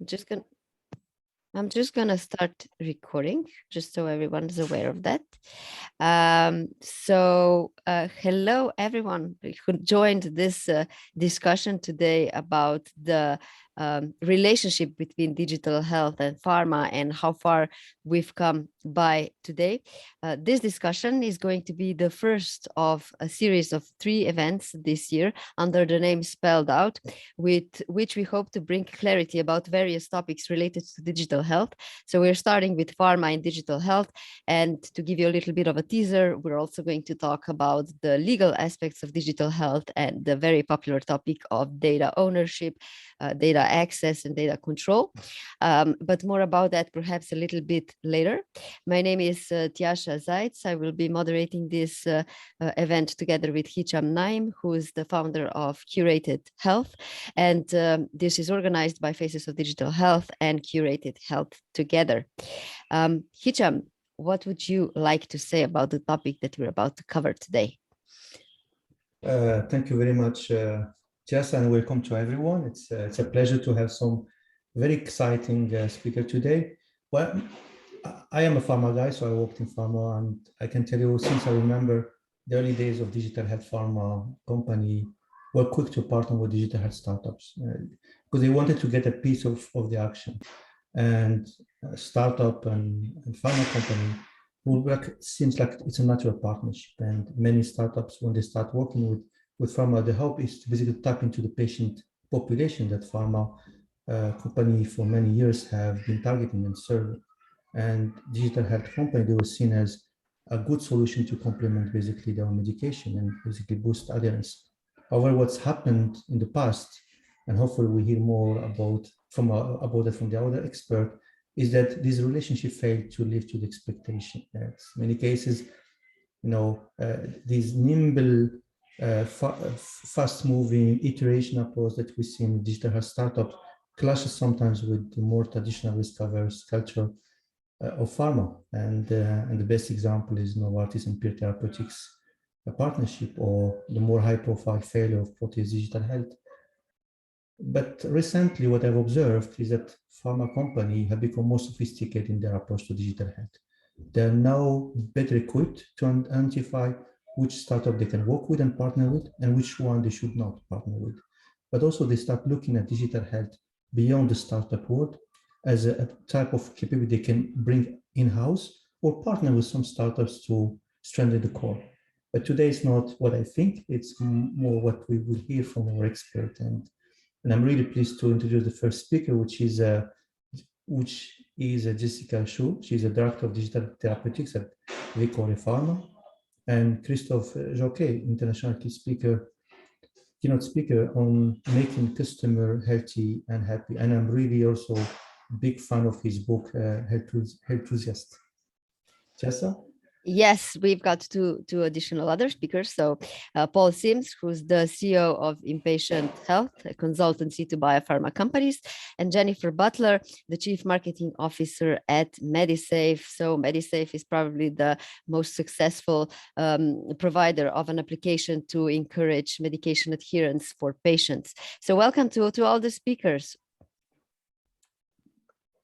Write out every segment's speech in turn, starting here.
just gonna I'm just gonna start recording, just so everyone is aware of that. Hello everyone who joined this discussion today about the relationship between digital health and pharma and how far we've come by today. This discussion is going to be the first of a series of 3 events this year under the name Spelled Out, with which we hope to bring clarity about various topics related to digital health. So we're starting with pharma and digital health. And to give you a little bit of a teaser, we're also going to talk about the legal aspects of digital health and the very popular topic of data ownership, data access, and data control. But more about that perhaps a little bit later. My name is Tjasa Zajc. I will be moderating this event together with Hicham Naim, who is the founder of Curated Health. And this is organized by Faces of Digital Health and Curated Health together. Hicham, what would you like to say about the topic that we're about to cover today? Thank you very much, Jess, and welcome to everyone. It's a pleasure to have some very exciting speaker today. Well, I am a pharma guy, so I worked in pharma, and I can tell you, since I remember the early days of digital health pharma company, were quick to partner with digital health startups because they wanted to get a piece of the action. And startup and pharma company will work, seems like it's a natural partnership. And many startups, when they start working with pharma, the hope is to basically tap into the patient population that pharma company for many years have been targeting and serving. And digital health company, they were seen as a good solution to complement basically their medication and basically boost adherence. However, what's happened in the past, and hopefully we hear more about that from the other expert, is that this relationship failed to live to the expectation. In many cases, these nimble, fast-moving iteration approach that we see in digital health startups clashes sometimes with the more traditional risk-averse culture of pharma. And the best example is Novartis and Therapeutics partnership, or the more high-profile failure of Proteus Digital Health. But recently, what I've observed is that pharma companies have become more sophisticated in their approach to digital health. They're now better equipped to identify which startup they can work with and partner with, and which one they should not partner with. But also they start looking at digital health beyond the startup world as a type of capability they can bring in-house or partner with some startups to strengthen the core. But today is not what I think, it's more what we will hear from our expert. And I'm really pleased to introduce the first speaker, which is Jessica Shull. She's a director of digital therapeutics at Vicore Pharma, and Christophe Jauquet, international keynote speaker on making customer healthy and happy. And I'm really also a big fan of his book, Health Enthusiast. Jessa? Yes, we've got two additional other speakers. So Paul Sims, who's the CEO of Impatient Health, a consultancy to biopharma companies, and Jennifer Butler, the Chief Marketing Officer at Medisafe. So Medisafe is probably the most successful provider of an application to encourage medication adherence for patients. So welcome to all the speakers.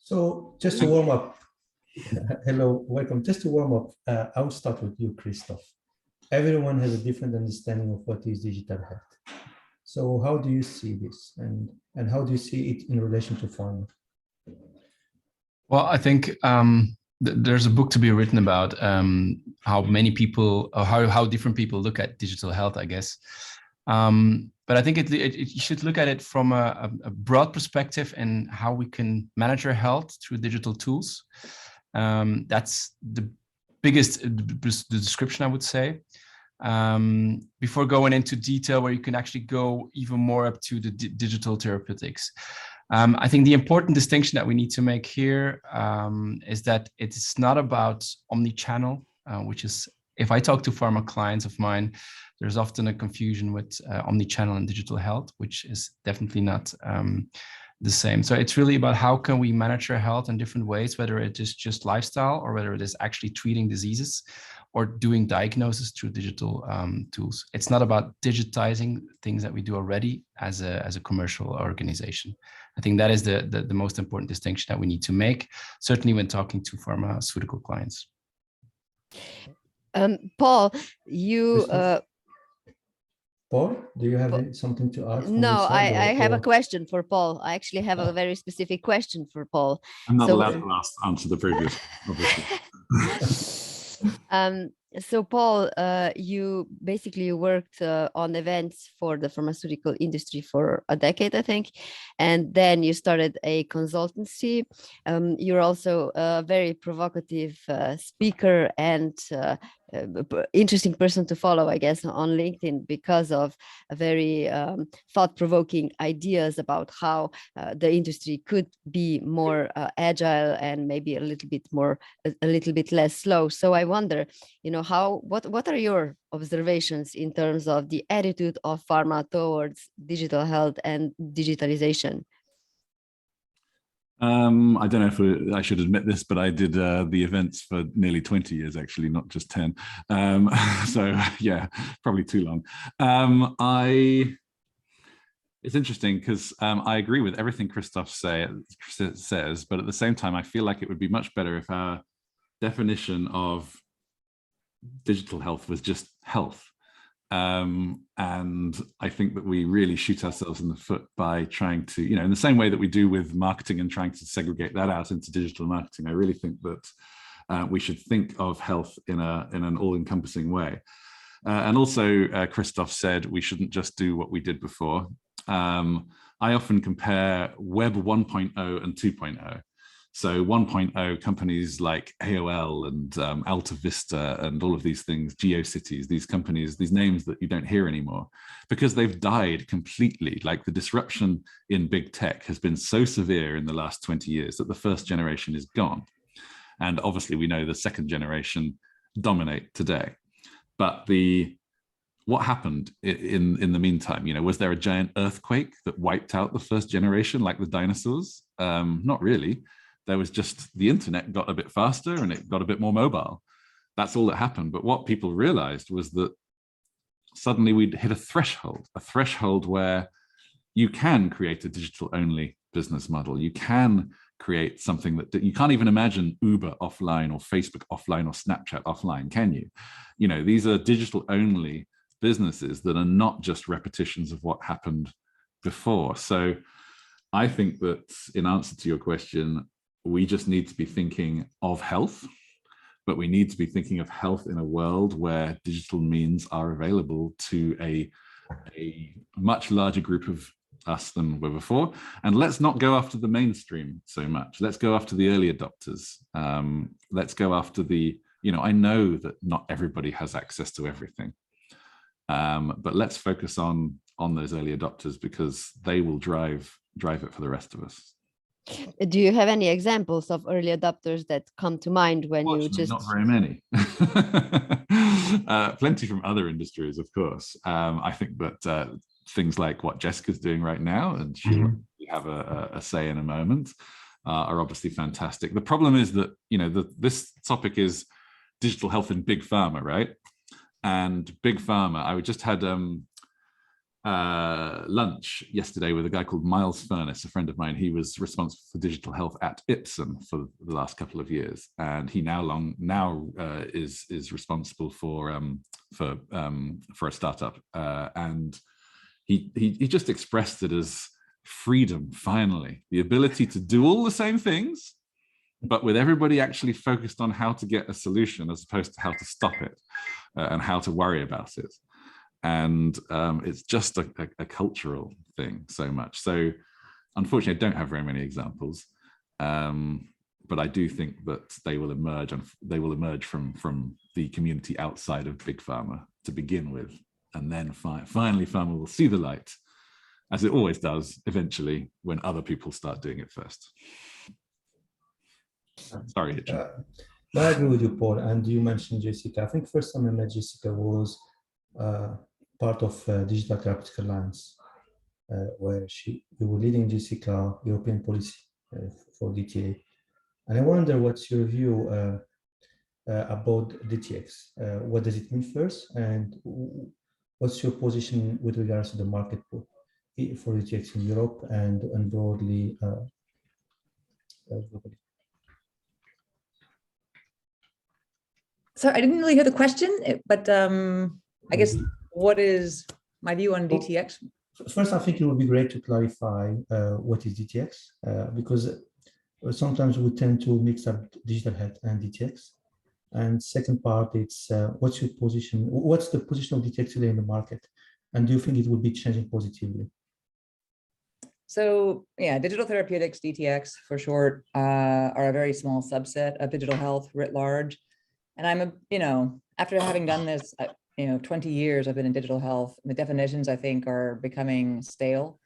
So just to warm up, hello, welcome. Just to warm up, I'll start with you, Christophe. Everyone has a different understanding of what is digital health. So how do you see this, and how do you see it in relation to pharma? Well, I think there's a book to be written about how many people, or how different people look at digital health, I guess. But I think you should look at it from a broad perspective and how we can manage our health through digital tools. That's the biggest description, I would say. Before going into detail where you can actually go even more up to the digital therapeutics. I think the important distinction that we need to make here is that it's not about omni-channel, which is, if I talk to pharma clients of mine, there's often a confusion with omni-channel and digital health, which is definitely not the same. So it's really about how can we manage our health in different ways, whether it is just lifestyle or whether it is actually treating diseases or doing diagnosis through digital tools. It's not about digitizing things that we do already as a commercial organization. I think that is the most important distinction that we need to make, certainly when talking to pharmaceutical clients. Paul, you Paul, do you have something to add from no, your side? I have a question for Paul. I actually have a very specific question for Paul. I'm not allowed to answer the previous, obviously. So Paul, you basically worked on events for the pharmaceutical industry for a decade, I think, and then you started a consultancy. You're also a very provocative speaker and interesting person to follow, I guess, on LinkedIn because of a very thought-provoking ideas about how the industry could be more agile and maybe a little bit less slow. So I wonder, what are your observations in terms of the attitude of pharma towards digital health and digitalization? I don't know if I should admit this, but I did the events for nearly 20 years, actually, not just 10. So yeah, probably too long. It's interesting because I agree with everything Christophe says, but at the same time, I feel like it would be much better if our definition of digital health was just health. And I think that we really shoot ourselves in the foot by trying to, in the same way that we do with marketing and trying to segregate that out into digital marketing. I really think that we should think of health in an all-encompassing way. And also, Christophe said we shouldn't just do what we did before. I often compare Web 1.0 and 2.0. So 1.0 companies like AOL and Alta Vista and all of these things, GeoCities, these companies, these names that you don't hear anymore, because they've died completely. Like the disruption in big tech has been so severe in the last 20 years that the first generation is gone. And obviously we know the second generation dominate today. But what happened in the meantime? Was there a giant earthquake that wiped out the first generation like the dinosaurs? Not really. There was just the internet got a bit faster and it got a bit more mobile. That's all that happened. But what people realized was that suddenly we'd hit a threshold where you can create a digital only business model. You can create something that you can't even imagine Uber offline or Facebook offline or Snapchat offline, can you? These are digital only businesses that are not just repetitions of what happened before. So I think that in answer to your question, we just need to be thinking of health, but we need to be thinking of health in a world where digital means are available to a much larger group of us than were before. And let's not go after the mainstream so much. Let's go after the early adopters. Let's go after I know that not everybody has access to everything, but let's focus on those early adopters because they will drive it for the rest of us. Do you have any examples of early adopters that come to mind when you just... Not very many. Plenty from other industries, of course. I think that things like what Jessica's doing right now, and she'll have a say in a moment, are obviously fantastic. The problem is that, this topic is digital health in big pharma, right? And big pharma, I just had lunch yesterday with a guy called Miles Furness, a friend of mine. He was responsible for digital health at Ipsen for the last couple of years, and he now is responsible for a startup. And he just expressed it as freedom. Finally, the ability to do all the same things, but with everybody actually focused on how to get a solution as opposed to how to stop it and how to worry about it. And it's just a cultural thing so much. So unfortunately, I don't have very many examples, but I do think that they will emerge, and they will emerge from the community outside of big pharma to begin with. And then finally, pharma will see the light, as it always does, eventually, when other people start doing it first. Sorry, Hitchin. I agree with you, Paul. And you mentioned Jessica. I think first time I met Jessica was part of Digital Therapeutics Alliance, where we were leading Jessica European policy for DTA. And I wonder what's your view about DTX? What does it mean first? And what's your position with regards to the market pool? for DTX in Europe and broadly globally. So I didn't really hear the question, but I guess what is my view on DTX? First, I think it would be great to clarify what is DTX, because sometimes we tend to mix up digital health and DTX. And second part, it's what's your position? What's the position of DTX today in the market? And do you think it will be changing positively? So yeah, digital therapeutics, DTX for short, are a very small subset of digital health writ large. And I'm after having done this, 20 years I've been in digital health, the definitions I think are becoming stale.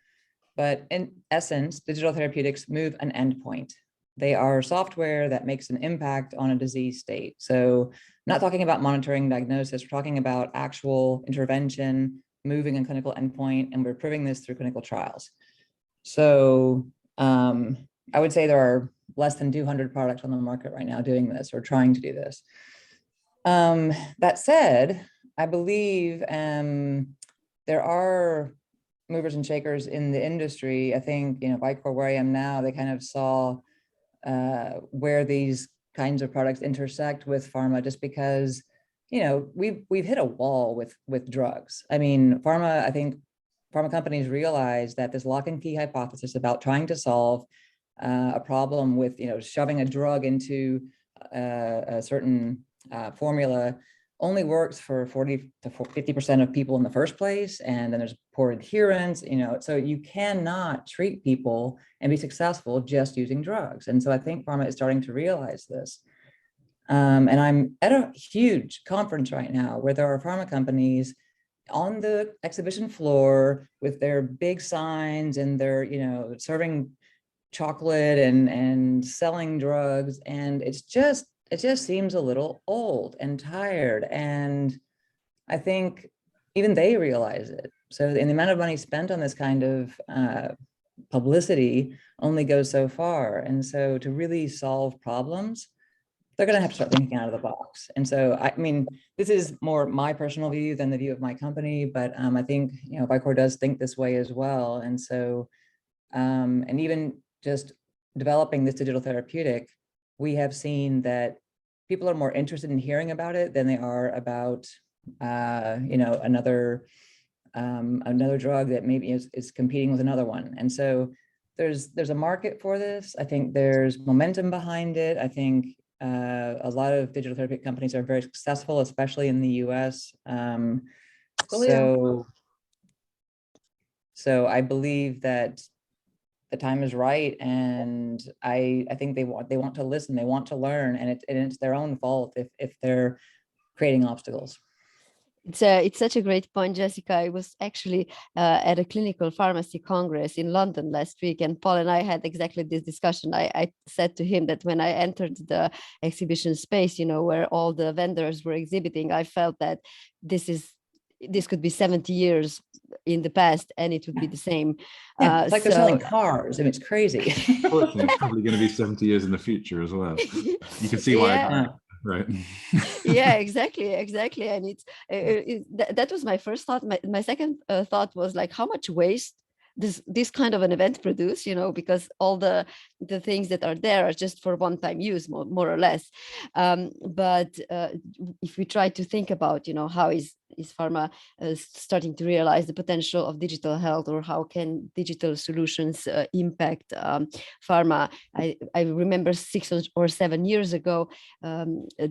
But in essence, digital therapeutics move an endpoint. They are software that makes an impact on a disease state. So not talking about monitoring diagnosis, we're talking about actual intervention, moving a clinical endpoint, and we're proving this through clinical trials. So I would say there are less than 200 products on the market right now doing this or trying to do this. That said, I believe there are movers and shakers in the industry. I think, Vicore, where I am now, they kind of saw where these kinds of products intersect with pharma, just because, we've hit a wall with drugs. I mean, I think pharma companies realize that this lock and key hypothesis about trying to solve a problem with, shoving a drug into a certain formula only works for 40 to 50% of people in the first place. And then there's poor adherence, so you cannot treat people and be successful just using drugs. And so I think pharma is starting to realize this. And I'm at a huge conference right now where there are pharma companies on the exhibition floor with their big signs and they're, serving chocolate and selling drugs. And it just seems a little old and tired. And I think even they realize it. So the amount of money spent on this kind of publicity only goes so far. And so to really solve problems, they're going to have to start thinking out of the box. And so, I mean, this is more my personal view than the view of my company, but I think, Vicore does think this way as well. And so, and even just developing this digital therapeutic, we have seen that people are more interested in hearing about it than they are about, another drug that maybe is competing with another one. And so there's a market for this. I think there's momentum behind it. I think a lot of digital therapeutic companies are very successful, especially in the US. So I believe that the time is right, and I think they want to listen, they want to learn, and it's their own fault if they're creating obstacles. It's such a great point, Jessica. I was actually at a clinical pharmacy congress in London last week, and Paul and I had exactly this discussion. I said to him that when I entered the exhibition space, where all the vendors were exhibiting, I felt that this could be 70 years in the past and it would be the same. Yeah, it's like they're selling cars. I mean, it's crazy. Unfortunately, it's probably going to be 70 years in the future as well. You can see why I got it. Right. Yeah, exactly. And that was my first thought. My second thought was like, how much waste this kind of an event produce, because all the things that are there are just for one-time use, more or less. But if we try to think about, how is pharma starting to realize the potential of digital health, or how can digital solutions impact pharma? I remember 6 or 7 years ago,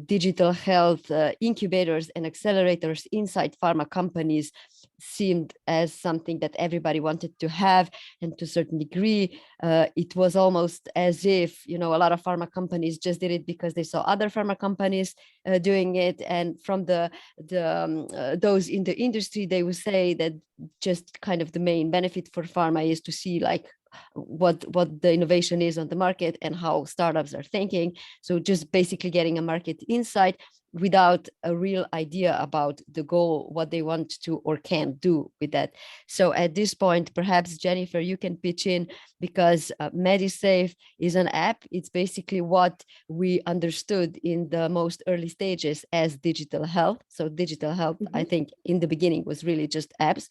digital health incubators and accelerators inside pharma companies seemed as something that everybody wanted to have, and to a certain degree it was almost as if a lot of pharma companies just did it because they saw other pharma companies doing it, and from those in the industry, they would say that just kind of the main benefit for pharma is to see like what the innovation is on the market and how startups are thinking. So just basically getting a market insight without a real idea about the goal, what they want to or can do with that. So at this point, perhaps Jennifer, you can pitch in, because Medisafe is an app. It's basically what we understood in the most early stages as digital health. So digital health, I think in the beginning was really just apps.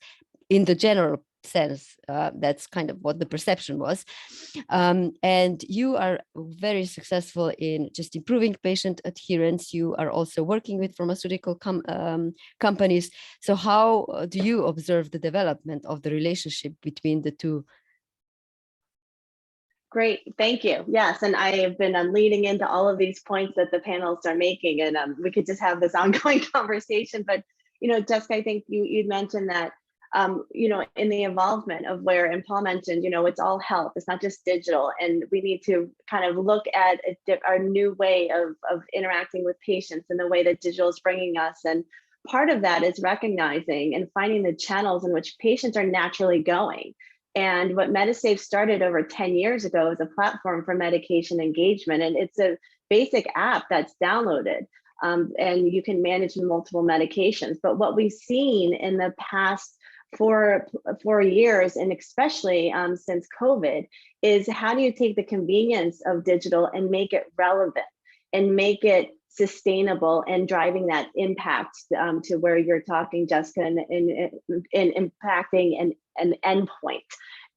In the general sense. That's kind of what the perception was. And you are very successful in just improving patient adherence. You are also working with pharmaceutical companies. So how do you observe the development of the relationship between the two? Great, thank you. Yes, and I have been leading into all of these points that the panelists are making, and we could just have this ongoing conversation. But Jessica, I think you mentioned that in the involvement of where, and Paul mentioned, it's all health. It's not just digital, and we need to kind of look at our new way of interacting with patients and the way that digital is bringing us. And part of that is recognizing and finding the channels in which patients are naturally going. And what Medisafe started over 10 years ago is a platform for medication engagement. And it's a basic app that's downloaded, and you can manage multiple medications. But what we've seen in the past 4 years, and especially since COVID, is how do you take the convenience of digital and make it relevant and make it sustainable and driving that impact to where you're talking, Jessica, in impacting an endpoint.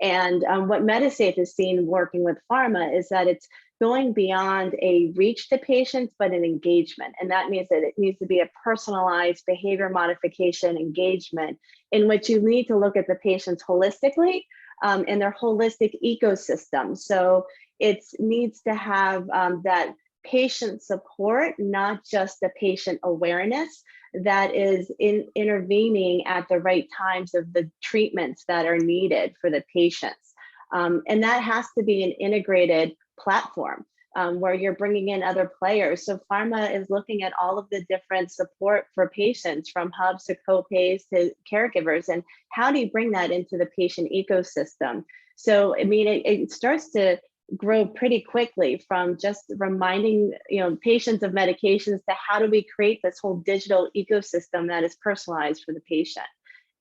And what Medisafe has seen working with pharma is that it's going beyond a reach to patients, but an engagement. And that means that it needs to be a personalized behavior modification engagement in which you need to look at the patients holistically and their holistic ecosystem. So it needs to have that patient support, not just the patient awareness that is intervening at the right times of the treatments that are needed for the patients. And that has to be an integrated platform where you're bringing in other players. So pharma is looking at all of the different support for patients, from hubs to co-pays to caregivers, and how do you bring that into the patient ecosystem? So, I mean, it starts to grow pretty quickly from just reminding patients of medications to how do we create this whole digital ecosystem that is personalized for the patient.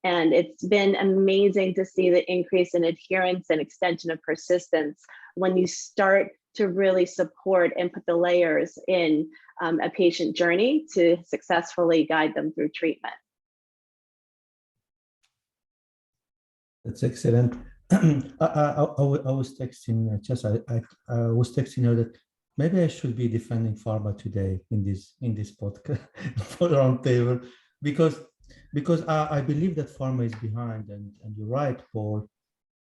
And it's been amazing to see the increase in adherence and extension of persistence when you start to really support and put the layers in a patient journey to successfully guide them through treatment. That's excellent. I was texting Jess. I was texting her that maybe I should be defending pharma today in this podcast for the roundtable, because I believe that pharma is behind, and you're right, Paul.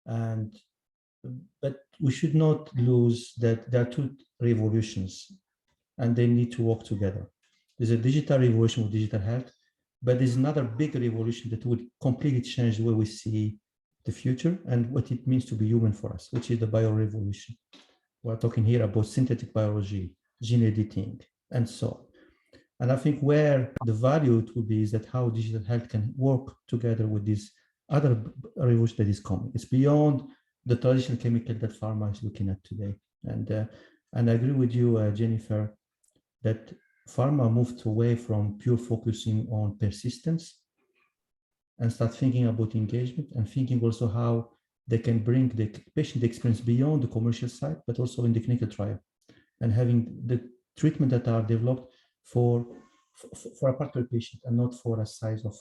But we should not lose that there are two revolutions, and they need to work together. There's a digital revolution with digital health, but there's another big revolution that would completely change the way we see the future and what it means to be human for us, which is the biorevolution. We're talking here about synthetic biology, gene editing, and so on. And I think where the value it will be is that how digital health can work together with this other revolution that is coming. It's beyond the traditional chemical that pharma is looking at today. And I agree with you, Jennifer, that pharma moved away from pure focusing on persistence and start thinking about engagement and thinking also how they can bring the patient experience beyond the commercial side, but also in the clinical trial, and having the treatment that are developed for a particular patient and not for a size of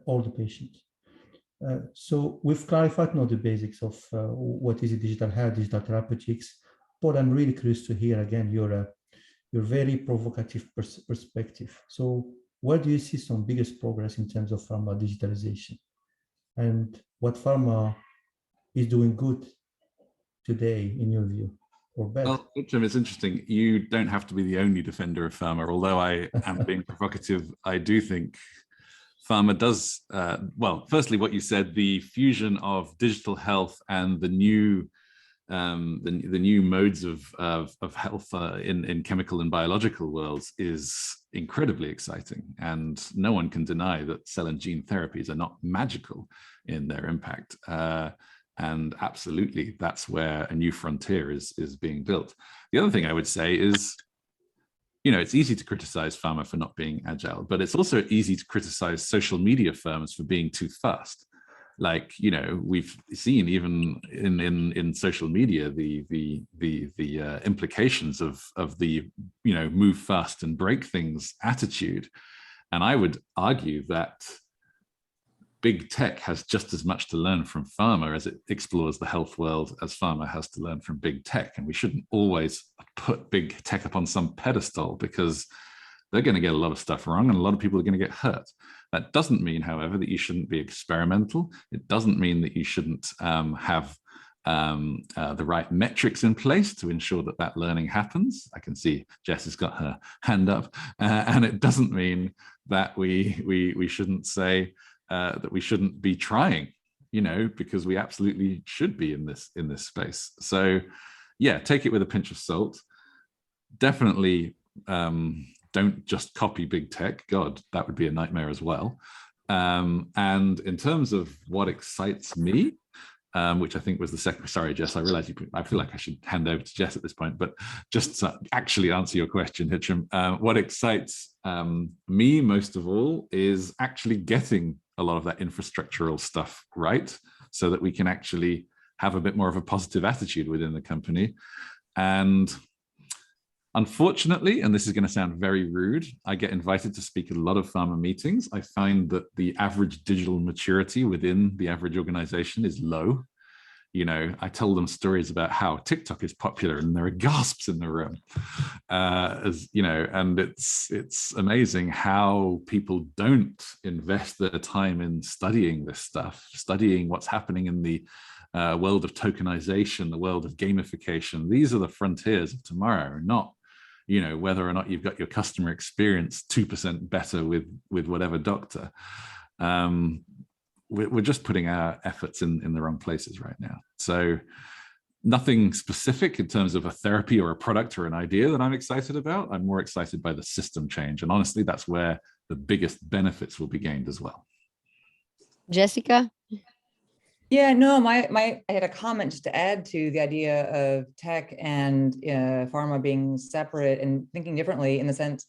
all the patients. So we've clarified now the basics of what is digital health, digital therapeutics. Paul, I'm really curious to hear again your very provocative perspective. So where do you see some biggest progress in terms of pharma digitalization, and what pharma is doing good today in your view, or bad? Well, Jim, it's interesting. You don't have to be the only defender of pharma. Although I am being provocative, I do think pharma does, well, firstly, what you said, the fusion of digital health and the new modes of health in chemical and biological worlds is incredibly exciting. And no one can deny that cell and gene therapies are not magical in their impact. And absolutely, that's where a new frontier is being built. The other thing I would say is, it's easy to criticize pharma for not being agile, but it's also easy to criticize social media firms for being too fast. Like, we've seen even in social media the implications of the move fast and break things attitude. And I would argue that big tech has just as much to learn from pharma as it explores the health world as pharma has to learn from big tech. And we shouldn't always put big tech up on some pedestal, because they're going to get a lot of stuff wrong and a lot of people are going to get hurt. That doesn't mean, however, that you shouldn't be experimental. It doesn't mean that you shouldn't have the right metrics in place to ensure that that learning happens. I can see Jess has got her hand up, and it doesn't mean that we shouldn't say that we shouldn't be trying, because we absolutely should be in this space. So yeah, take it with a pinch of salt. Definitely don't just copy big tech. God, that would be a nightmare as well. And in terms of what excites me, which I think was the second. Sorry, Jess, I realize I feel like I should hand over to Jess at this point, but just to actually answer your question, Hitcham, what excites me most of all is actually getting a lot of that infrastructural stuff right, so that we can actually have a bit more of a positive attitude within the company. And unfortunately, and this is going to sound very rude, I get invited to speak at a lot of pharma meetings. I find that the average digital maturity within the average organization is low. I tell them stories about how TikTok is popular and there are gasps in the room. And it's amazing how people don't invest their time in studying this stuff, studying what's happening in the world of tokenization, the world of gamification. These are the frontiers of tomorrow, not whether or not you've got your customer experience 2% better with whatever doctor. We're just putting our efforts in the wrong places right now. So nothing specific in terms of a therapy or a product or an idea that I'm excited about. I'm more excited by the system change. And honestly, that's where the biggest benefits will be gained as well. Jessica? Yeah, no, I had a comment just to add to the idea of tech and pharma being separate and thinking differently, in the sense,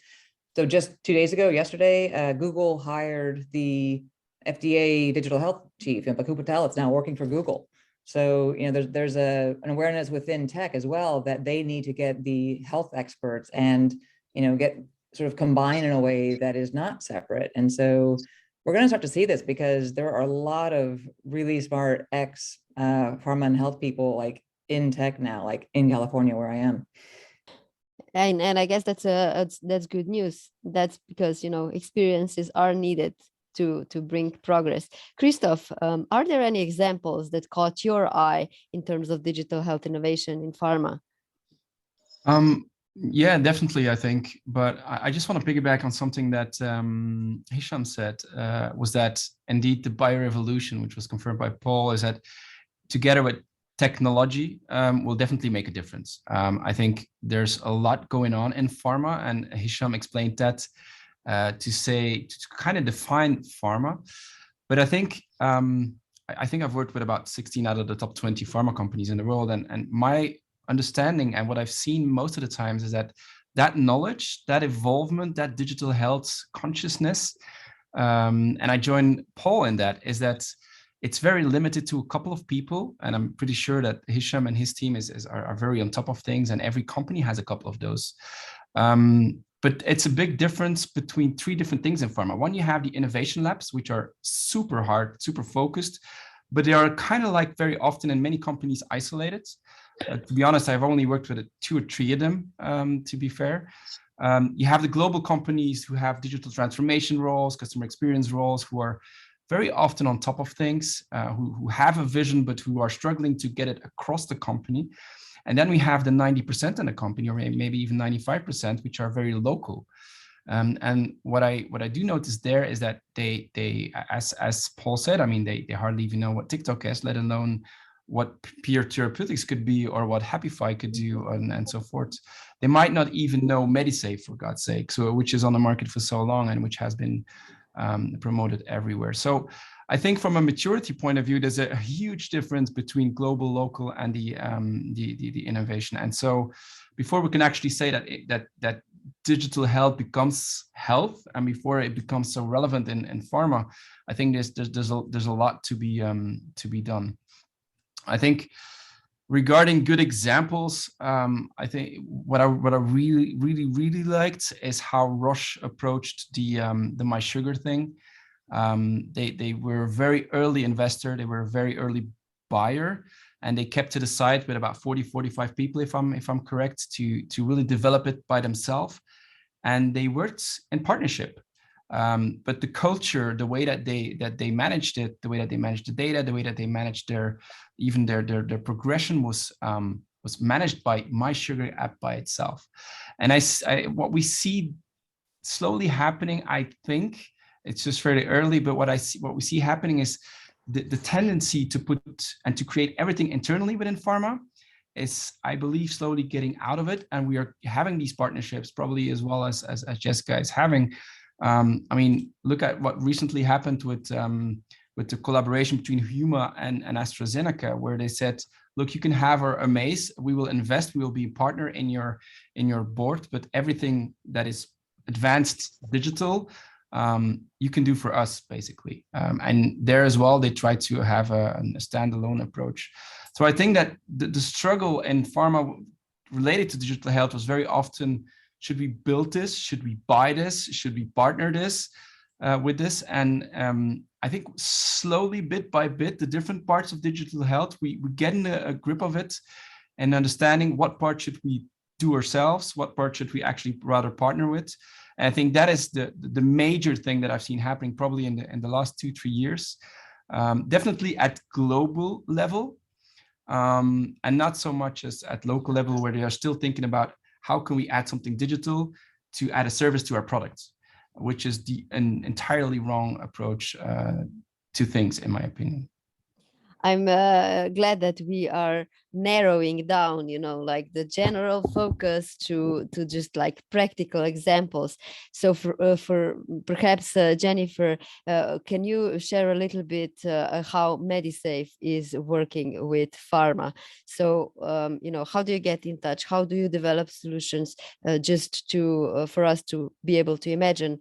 so just 2 days ago, yesterday, Google hired the FDA digital health chief, Baku Patel. It's now working for Google. So, there's an awareness within tech as well that they need to get the health experts and, get sort of combined in a way that is not separate. And so we're going to start to see this, because there are a lot of really smart pharma and health people like in tech now, like in California where I am. And I guess that's good news. That's because experiences are needed to bring progress. Christophe, are there any examples that caught your eye in terms of digital health innovation in pharma? Yeah, definitely, I think. But I just want to piggyback on something that Hisham said, was that indeed the biorevolution, which was confirmed by Paul, is that together with technology will definitely make a difference. I think there's a lot going on in pharma, and Hisham explained that to kind of define pharma. But I think I've worked with about 16 out of the top 20 pharma companies in the world, and my understanding and what I've seen most of the times is that knowledge, that involvement, that digital health consciousness, and I join Paul in that, is that it's very limited to a couple of people. And I'm pretty sure that Hisham and his team are very on top of things, and every company has a couple of those. But it's a big difference between three different things in pharma. One, you have the innovation labs, which are super hard, super focused, but they are kind of like very often in many companies isolated. To be honest, I've only worked with 2 or 3 of them, to be fair. You have the global companies who have digital transformation roles, customer experience roles, who are very often on top of things, who have a vision, but who are struggling to get it across the company. And then we have the 90% in the company, or maybe even 95%, which are very local. And what I do notice there is that they as Paul said, I mean, they hardly even know what TikTok is, let alone what peer therapeutics could be, or what Happify could do, and so forth. They might not even know Medisafe, for God's sake, which is on the market for so long and which has been promoted everywhere. So I think from a maturity point of view, there's a huge difference between global, local, and the innovation. And so before we can actually say that digital health becomes health, and before it becomes so relevant in pharma, I think there's a lot to be done. I think regarding good examples, I think what I really liked is how Roche approached the My Sugar thing. They were a very early investor. They were a very early buyer, and they kept to the site with about 40, 45 people, if I'm correct, to really develop it by themselves. And they worked in partnership. But the culture, the way that they managed it, the way that they managed the data, the way that they managed their progression was managed by My Sugar app by itself. And what we see slowly happening, I think it's just fairly early, but what we see happening is the tendency to put and to create everything internally within pharma is, I believe, slowly getting out of it. And we are having these partnerships probably as well as Jessica is having. I mean, look at what recently happened with the collaboration between Huma and AstraZeneca, where they said, look, you can have our amaze, we will invest, we will be a partner in your board, but everything that is advanced digital, you can do for us, basically. And there as well, they try to have a standalone approach. So I think that the struggle in pharma related to digital health was very often, should we build this? Should we buy this? Should we partner this with this? And I think slowly, bit by bit, the different parts of digital health, we get in a grip of it and understanding what part should we do ourselves, what part should we actually rather partner with. And I think that is the major thing that I've seen happening probably in the last 2-3 years, definitely at global level, and not so much as at local level, where they are still thinking about how can we add something digital to add a service to our products, which is an entirely wrong approach to things, in my opinion. I'm glad that we are narrowing down, like the general focus to just like practical examples. So for perhaps Jennifer, can you share a little bit how Medisafe is working with pharma? So how do you get in touch? How do you develop solutions just to for us to be able to imagine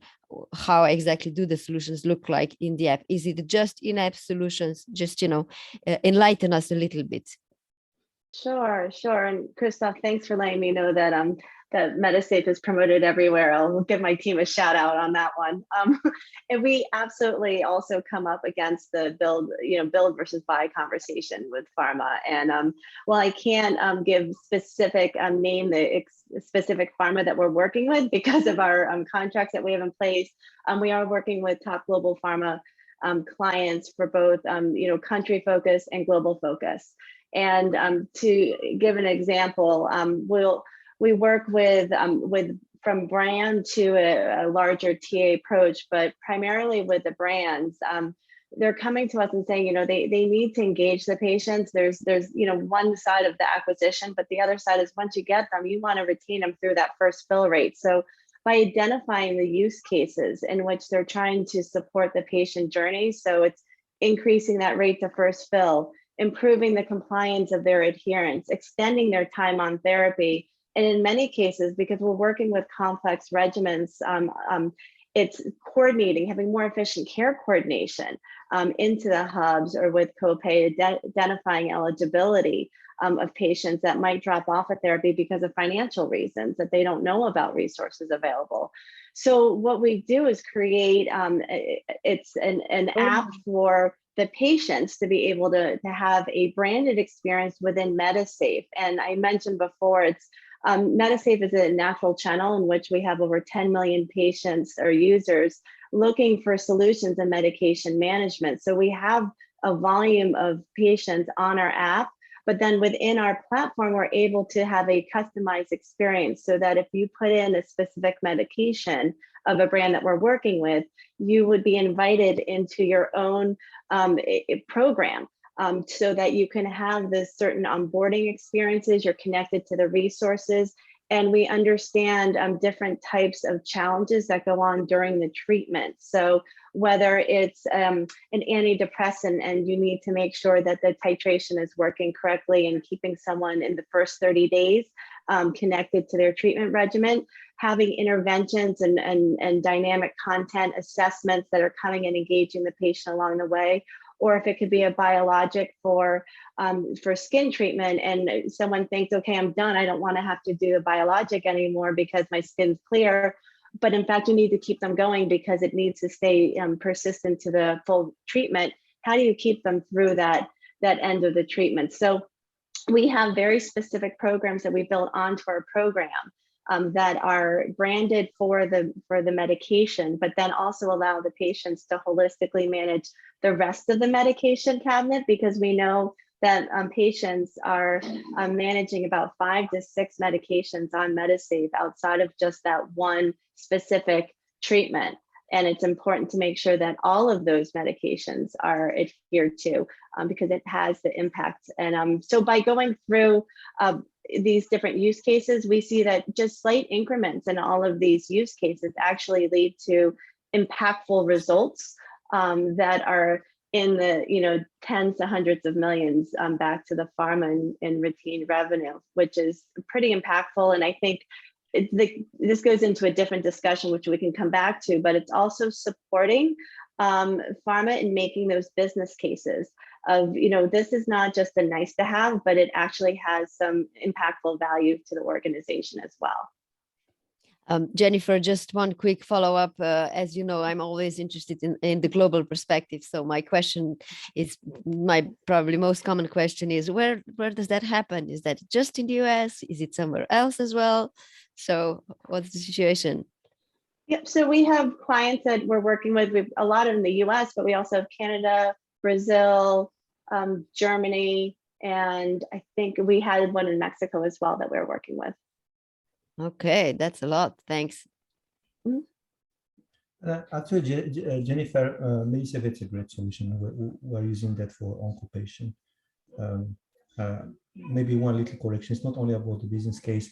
how exactly do the solutions look like in the app? Is it just in-app solutions? Just enlighten us a little bit. Sure. And Christophe, thanks for letting me know that that Medisafe is promoted everywhere. I'll give my team a shout out on that one. And we absolutely also come up against the build versus buy conversation with pharma. And while I can't give specific name the specific pharma that we're working with because of our contracts that we have in place, we are working with top global pharma clients for both country focus and global focus. And to give an example, we work with from brand to a larger TA approach, but primarily with the brands. They're coming to us and saying, they need to engage the patients. There's one side of the acquisition, but the other side is once you get them, you want to retain them through that first fill rate. So by identifying the use cases in which they're trying to support the patient journey, so it's increasing that rate to first fill, improving the compliance of their adherence, extending their time on therapy. And in many cases, because we're working with complex regimens, it's coordinating, having more efficient care coordination into the hubs or with copay, identifying eligibility of patients that might drop off of therapy because of financial reasons, that they don't know about resources available. So what we do is create, it's an app for the patients to be able to have a branded experience within Medisafe. And I mentioned before, it's Medisafe is a natural channel in which we have over 10 million patients or users looking for solutions in medication management. So we have a volume of patients on our app, but then within our platform, we're able to have a customized experience so that if you put in a specific medication of a brand that we're working with, you would be invited into your own program so that you can have this certain onboarding experiences, you're connected to the resources, and we understand different types of challenges that go on during the treatment. So whether it's an antidepressant and you need to make sure that the titration is working correctly and keeping someone in the first 30 days connected to their treatment regimen, having interventions and dynamic content assessments that are coming and engaging the patient along the way, or if it could be a biologic for skin treatment and someone thinks, okay, I'm done, I don't want to have to do a biologic anymore because my skin's clear. but in fact, you need to keep them going because it needs to stay persistent to the full treatment. How do you keep them through that end of the treatment? So we have very specific programs that we built onto our program that are branded for the medication, but then also allow the patients to holistically manage the rest of the medication cabinet, because we know that patients are managing about 5 to 6 medications on Medisafe outside of just that one specific treatment. And it's important to make sure that all of those medications are adhered to because it has the impact. And so by going through these different use cases, we see that just slight increments in all of these use cases actually lead to impactful results that are in the tens to hundreds of millions back to the pharma in retained revenue, which is pretty impactful. And I think this goes into a different discussion, which we can come back to, but it's also supporting pharma in making those business cases of, this is not just a nice to have, but it actually has some impactful value to the organization as well. Jennifer, just one quick follow-up. As you know, I'm always interested in the global perspective. So my question is, my probably most common question is, where does that happen? Is that just in the US? Is it somewhere else as well? So what's the situation? Yep, so we have clients that we're working with a lot in the US, but we also have Canada, Brazil, Germany, and I think we had one in Mexico as well that we're working with. Okay, that's a lot. Thanks. Actually, Jennifer, Medisafe is a great solution. We're using that for onco patient. Maybe one little correction. It's not only about the business case.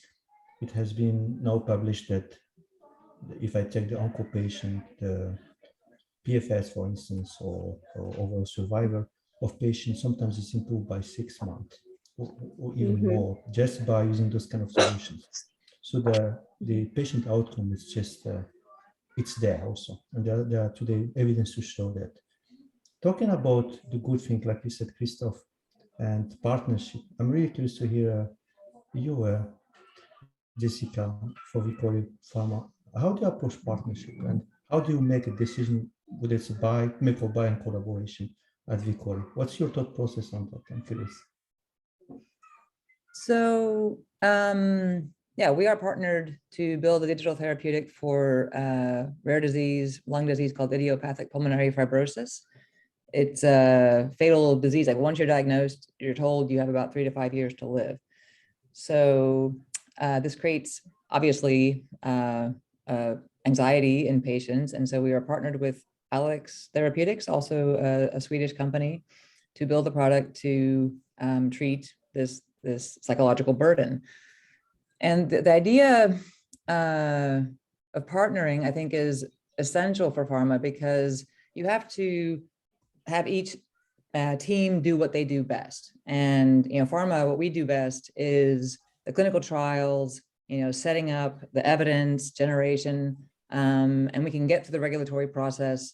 It has been now published that if I take the onco patient, the PFS, for instance, or overall survival of patients, sometimes it's improved by 6 months or even more, just by using those kind of solutions. So the patient outcome is just, it's there also. And there are today evidence to show that. Talking about the good thing, like you said, Christophe, and partnership, I'm really curious to hear you, Jessica, for Vicore Pharma. How do you approach partnership and how do you make a decision whether it's make or buy in collaboration at Vicore? What's your thought process on that? I'm curious. So, yeah, we are partnered to build a digital therapeutic for rare disease, lung disease called idiopathic pulmonary fibrosis. It's a fatal disease. Like once you're diagnosed, you're told you have about 3 to 5 years to live. So this creates obviously anxiety in patients. And so we are partnered with Therapeutics, also a Swedish company, to build a product to treat this psychological burden. And the idea of partnering, I think, is essential for pharma because you have to have each team do what they do best. And, pharma, what we do best is the clinical trials, setting up the evidence generation, and we can get through the regulatory process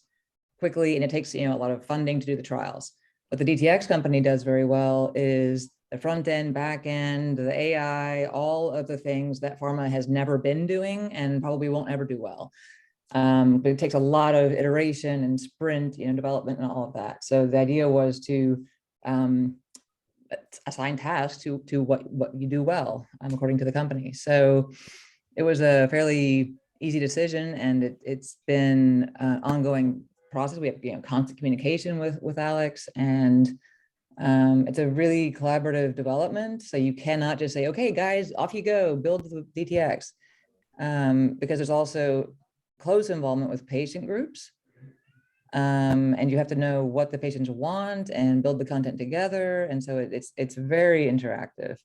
quickly. And it takes, a lot of funding to do the trials. What the DTX company does very well is the front end, back end, the AI, all of the things that pharma has never been doing and probably won't ever do well. But it takes a lot of iteration and sprint, development and all of that. So the idea was to assign tasks to what you do well, according to the company. So it was a fairly easy decision, and it's been an ongoing process. We have constant communication with Alex, and it's a really collaborative development. So you cannot just say, okay, guys, off you go, build the DTX, because there's also close involvement with patient groups. And you have to know what the patients want and build the content together. And so it's very interactive.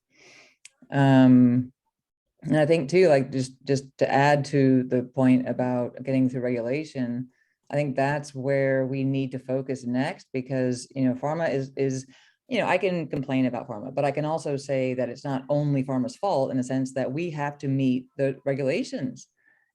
And I think too, like just to add to the point about getting through regulation, I think that's where we need to focus next, because, pharma is, I can complain about pharma, but I can also say that it's not only pharma's fault in the sense that we have to meet the regulations.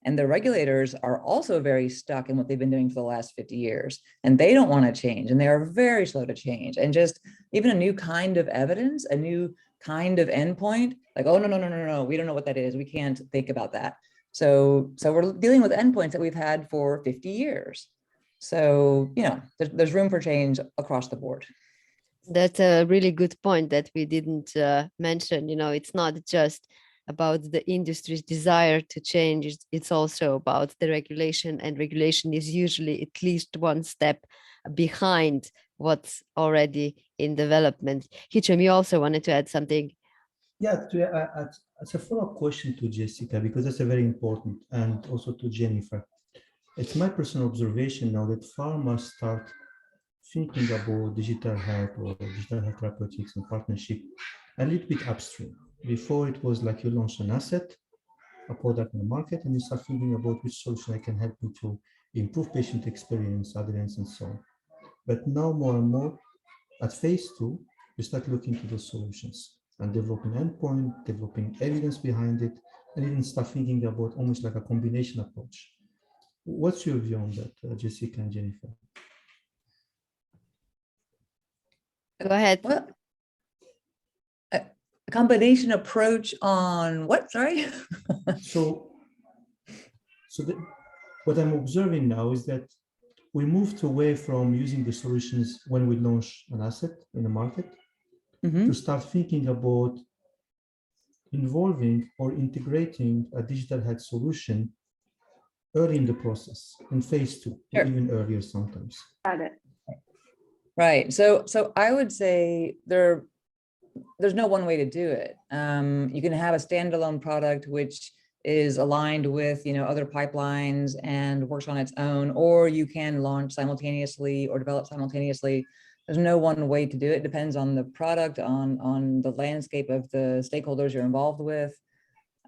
And the regulators are also very stuck in what they've been doing for the last 50 years. And they don't want to change. And they are very slow to change. And just even a new kind of evidence, a new kind of endpoint, like, oh, no, we don't know what that is. We can't think about that. So we're dealing with endpoints that we've had for 50 years. So, there's room for change across the board. That's a really good point that we didn't mention. It's not just about the industry's desire to change, it's also about the regulation, and regulation is usually at least one step behind what's already in development. Hicham, you also wanted to add something. Yeah, as a follow-up question to Jessica, because that's a very important, and also to Jennifer. It's my personal observation now that pharma start thinking about digital health or digital health therapeutics and partnership a little bit upstream. Before it was like you launch an asset, a product in the market, and you start thinking about which solution I can help you to improve patient experience, adherence, and so on. But now more and more at phase 2, you start looking to those solutions and developing endpoint, developing evidence behind it, and even start thinking about almost like a combination approach. What's your view on that, Jessica and Jennifer? Go ahead. Well, a combination approach on what? Sorry. What I'm observing now is that we moved away from using the solutions when we launch an asset in the market to start thinking about involving or integrating a digital health solution early in the process, in phase 2, Sure. or even earlier sometimes. Got it. Right. So I would say there's no one way to do it. You can have a standalone product which is aligned with other pipelines and works on its own, or you can launch simultaneously or develop simultaneously. There's no one way to do it. It depends on the product, on the landscape of the stakeholders you're involved with,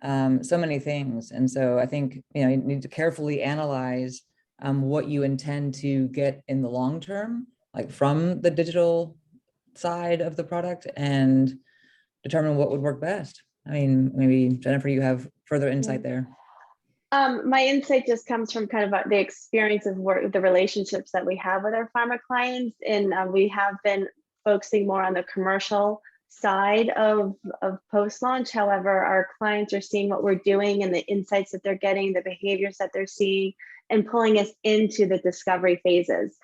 so many things. And so I think you need to carefully analyze what you intend to get in the long term, like from the digital side of the product, and determine what would work best. I mean, maybe Jennifer, you have further insight there. My insight just comes from kind of the experience of the relationships that we have with our pharma clients, and we have been focusing more on the commercial side of post-launch. However, our clients are seeing what we're doing and the insights that they're getting, the behaviors that they're seeing, and pulling us into the discovery phases.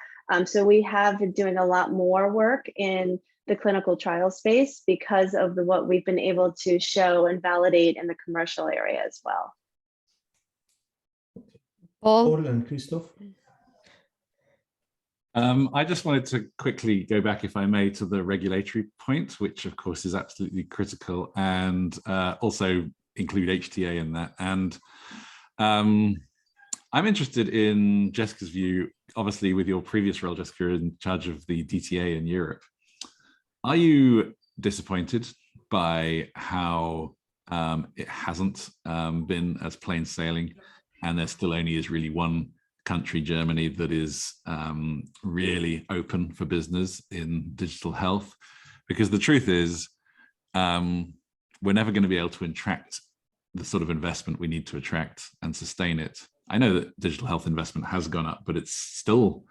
So we have been doing a lot more work in the clinical trial space because of what we've been able to show and validate in the commercial area as well. Paul and Christophe? I just wanted to quickly go back, if I may, to the regulatory point, which of course is absolutely critical, and also include HTA in that. And I'm interested in Jessica's view. Obviously, with your previous role, Jessica, in charge of the DTA in Europe. Are you disappointed by how it hasn't been as plain sailing, and there still only is really one country, Germany, that is really open for business in digital health? Because the truth is, we're never going to be able to attract the sort of investment we need to attract and sustain it. I know that digital health investment has gone up, but it's still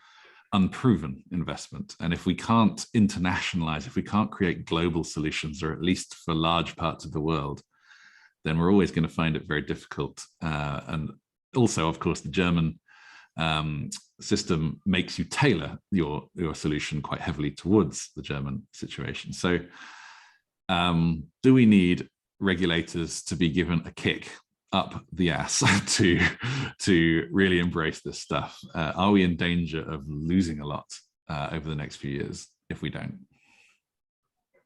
unproven investment. And if we can't internationalize, if we can't create global solutions, or at least for large parts of the world, then we're always going to find it very difficult. And also, of course, the German system makes you tailor your solution quite heavily towards the German situation. So do we need regulators to be given a kick up the ass to really embrace this stuff? Are we in danger of losing a lot over the next few years if we don't?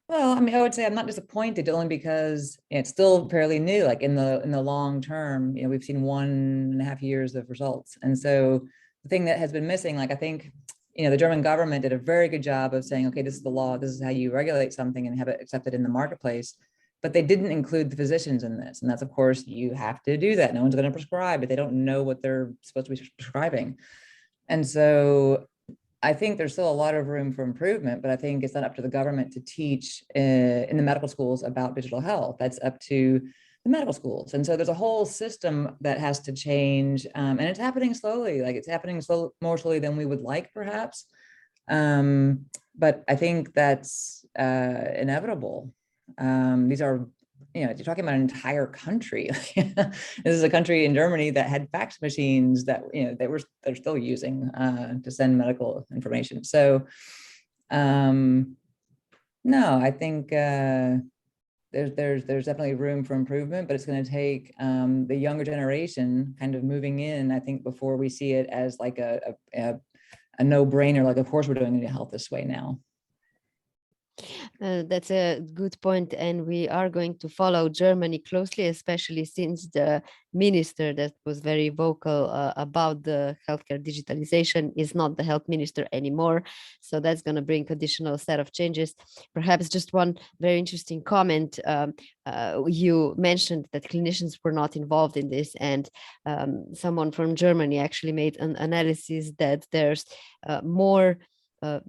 Well, I mean, I would say I'm not disappointed, only because it's still fairly new. Like in the long term, we've seen 1.5 years of results. And so the thing that has been missing, like I think, the German government did a very good job of saying, okay, this is the law, this is how you regulate something and have it accepted in the marketplace. But they didn't include the physicians in this. And that's, of course, you have to do that. No one's going to prescribe it. They don't know what they're supposed to be prescribing. And so I think there's still a lot of room for improvement, but I think it's not up to the government to teach in the medical schools about digital health. That's up to the medical schools. And so there's a whole system that has to change, and it's happening slowly. Like it's happening more slowly than we would like, perhaps. But I think that's inevitable. These are, you're talking about an entire country. This is a country in Germany that had fax machines that, they're still using to send medical information. So, no, I think there's definitely room for improvement, but it's going to take the younger generation kind of moving in, I think, before we see it as like a no-brainer, like, of course we're doing health this way now. That's a good point, and we are going to follow Germany closely, especially since the minister that was very vocal about the healthcare digitalization is not the health minister anymore. So that's going to bring additional set of changes. Perhaps just one very interesting comment. You mentioned that clinicians were not involved in this, and someone from Germany actually made an analysis that there's more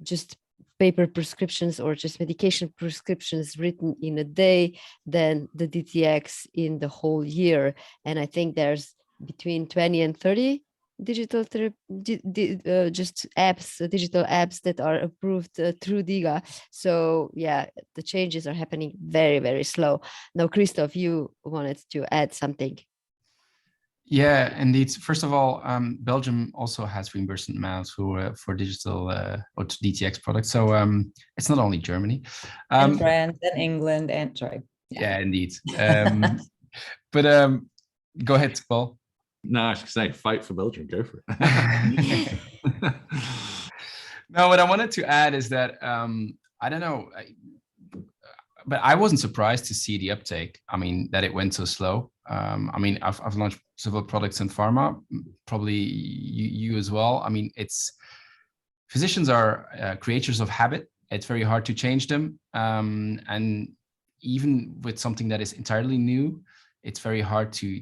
just paper prescriptions or just medication prescriptions written in a day than the DTX in the whole year. And I think there's between 20 and 30 digital just apps, digital apps that are approved through DIGA. So yeah, the changes are happening very, very slow. Now, Christophe, you wanted to add something. Yeah, indeed. First of all, Belgium also has reimbursement models for digital or DTX products. So it's not only Germany. And France and England and sorry. Yeah, indeed. But go ahead, Paul. No, I should say fight for Belgium. Go for it. No, what I wanted to add is that I don't know, but I wasn't surprised to see the uptake. I mean, that it went so slow. I mean, I've launched several products in pharma, probably you as well. I mean, physicians are creatures of habit. It's very hard to change them. And even with something that is entirely new, it's very hard to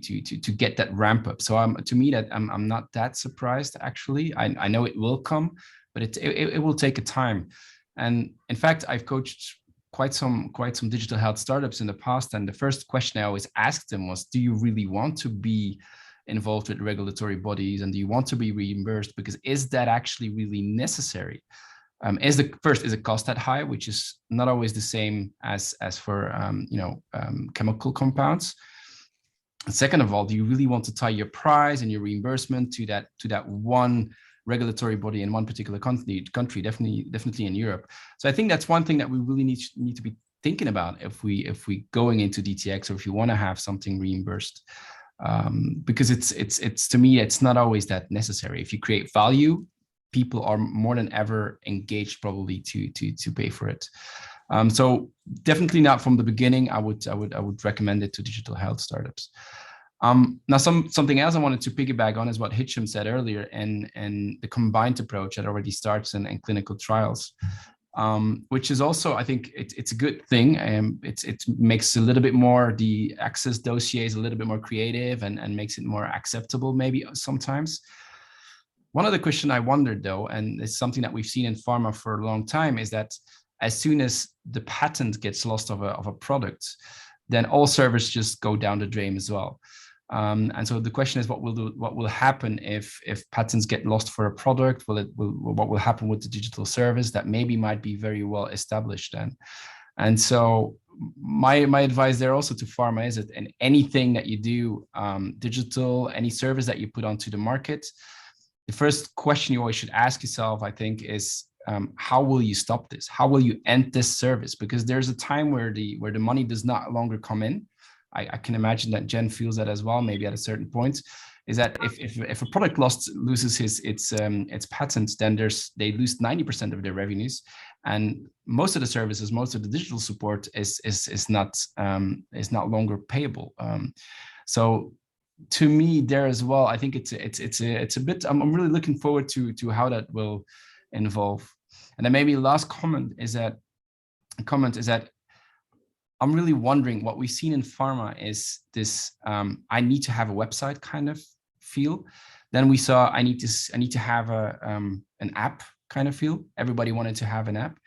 get that ramp up. So to me, that I'm not that surprised, actually. I know it will come, but it will take a time. And in fact, I've coached quite some digital health startups in the past, and the first question I always asked them was, do you really want to be involved with regulatory bodies, and do you want to be reimbursed? Because is that actually really necessary? Is the cost that high, which is not always the same as for chemical compounds? And second of all, do you really want to tie your price and your reimbursement to that one regulatory body in one particular country, definitely in Europe? So I think that's one thing that we really need to be thinking about if we going into DTX, or if you want to have something reimbursed, because it's to me, it's not always that necessary. If you create value, people are more than ever engaged probably to pay for it. So definitely not from the beginning. I would recommend it to digital health startups. Now, something else I wanted to piggyback on is what Hitcham said earlier, and the combined approach that already starts in clinical trials, which is also, I think it's a good thing. It makes a little bit more the access dossiers a little bit more creative and makes it more acceptable maybe sometimes. One other question I wondered though, and it's something that we've seen in pharma for a long time, is that as soon as the patent gets lost of a product, then all servers just go down the drain as well. And so the question is, what will happen if patents get lost for a product? What will happen with the digital service that maybe might be very well established then? And so my advice there also to pharma is that in anything that you do digital, any service that you put onto the market, the first question you always should ask yourself, I think, is how will you stop this? How will you end this service? Because there's a time where the money does not longer come in. I can imagine that Jen feels that as well, maybe at a certain point, is that if a product loses its patents, then they lose 90% of their revenues, and most of the services, most of the digital support is not longer payable. So to me, there as well, I think it's a bit. I'm really looking forward to how that will evolve. And then maybe last comment is that I'm really wondering, what we've seen in pharma is this I need to have a website kind of feel. Then we saw I need to have an app kind of feel. Everybody wanted to have an app.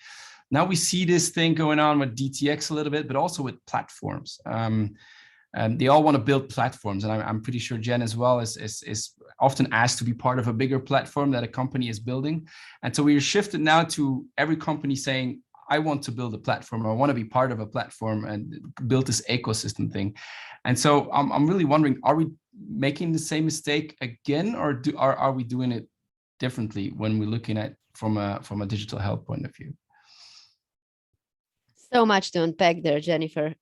Now we see this thing going on with DTX a little bit, but also with platforms. They all want to build platforms, and I'm pretty sure Jen as well is often asked to be part of a bigger platform that a company is building. And so we are shifted now to every company saying, I want to build a platform. I want to be part of a platform and build this ecosystem thing. And so I'm really wondering, are we making the same mistake again, or are we doing it differently when we're looking at from a digital health point of view? So much to unpack there, Jennifer.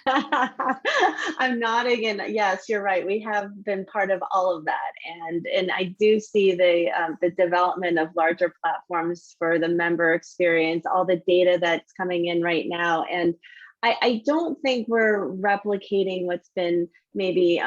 I'm nodding, and yes, you're right. We have been part of all of that, and I do see the development of larger platforms for the member experience, all the data that's coming in right now, and I don't think we're replicating what's been maybe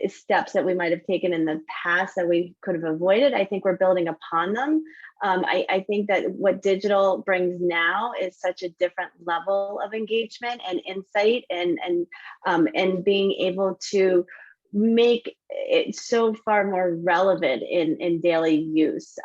steps that we might have taken in the past that we could have avoided. I think we're building upon them. I think that what digital brings now is such a different level of engagement and insight, and being able to make it so far more relevant in daily use.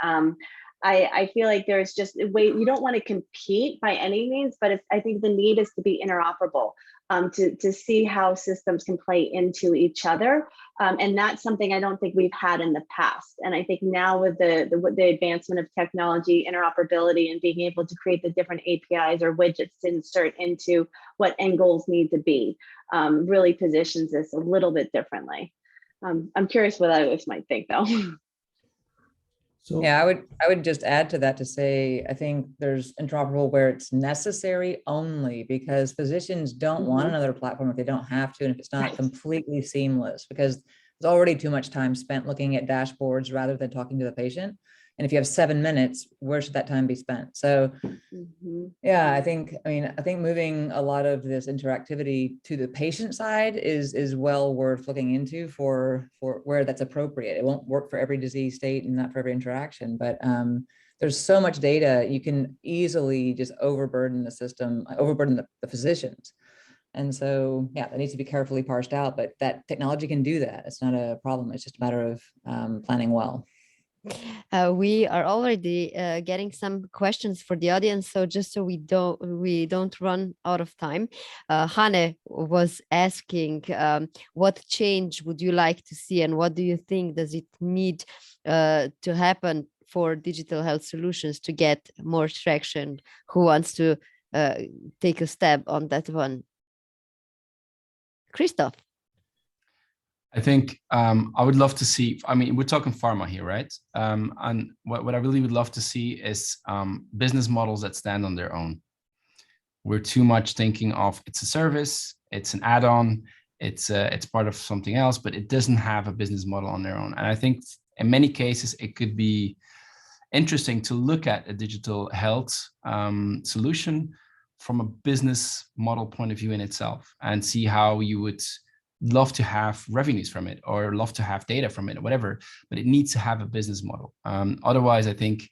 I feel like there's just a way, you don't want to compete by any means, but I think the need is to be interoperable, to see how systems can play into each other. And that's something I don't think we've had in the past. And I think now with the advancement of technology, interoperability, and being able to create the different APIs or widgets to insert into what end goals need to be, really positions this a little bit differently. I'm curious what others might think though. So Yeah, I would just add to that to say, I think there's interoperable where it's necessary only, because physicians don't want another platform if they don't have to, and if it's not completely seamless, because there's already too much time spent looking at dashboards rather than talking to the patient. And if you have 7 minutes, where should that time be spent? So yeah, I think moving a lot of this interactivity to the patient side is well worth looking into for where that's appropriate. It won't work for every disease state and not for every interaction, but there's so much data, you can easily just overburden the system, overburden the physicians. And so, yeah, that needs to be carefully parsed out, but that technology can do that. It's not a problem. It's just a matter of planning well. We are already getting some questions for the audience, so just so we don't run out of time, Hane was asking, what change would you like to see, and what do you think does it need to happen for digital health solutions to get more traction? Who wants to take a stab on that one? Christophe. I think I would love to see, I mean, we're talking pharma here, right? And what I really would love to see is business models that stand on their own. We're too much thinking of it's a service, it's an add-on, it's part of something else, but it doesn't have a business model on their own. And I think in many cases, it could be interesting to look at a digital health solution from a business model point of view in itself, and see how you would love to have revenues from it, or love to have data from it, or whatever, but it needs to have a business model. Otherwise, I think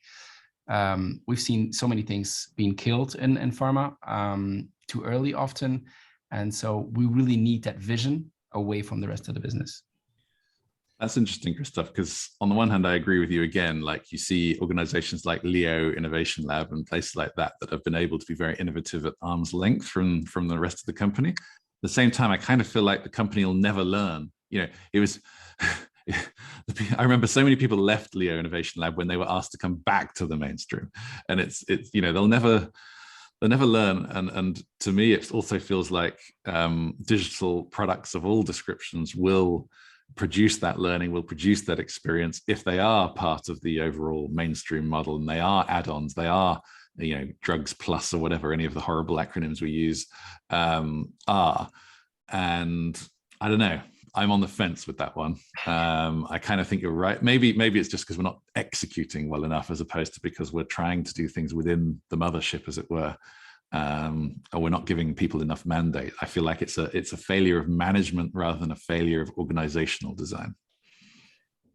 we've seen so many things being killed in pharma too early often. And so we really need that vision away from the rest of the business. That's interesting, Christophe, because on the one hand, I agree with you again, like you see organizations like Leo Innovation Lab and places like that have been able to be very innovative at arm's length from the rest of the company. At the same time, I kind of feel like the company will never learn. You know, it was, I remember so many people left Leo Innovation Lab when they were asked to come back to the mainstream. And it's you know, they'll never learn. And to me, it also feels like digital products of all descriptions will produce that learning, will produce that experience if they are part of the overall mainstream model, and they are add-ons, they are, you know, drugs plus or whatever any of the horrible acronyms we use are. And I don't know, I'm on the fence with that one. I kind of think you're right. Maybe it's just because we're not executing well enough, as opposed to because we're trying to do things within the mothership, as it were. Or we're not giving people enough mandate. I feel like it's a failure of management rather than a failure of organizational design.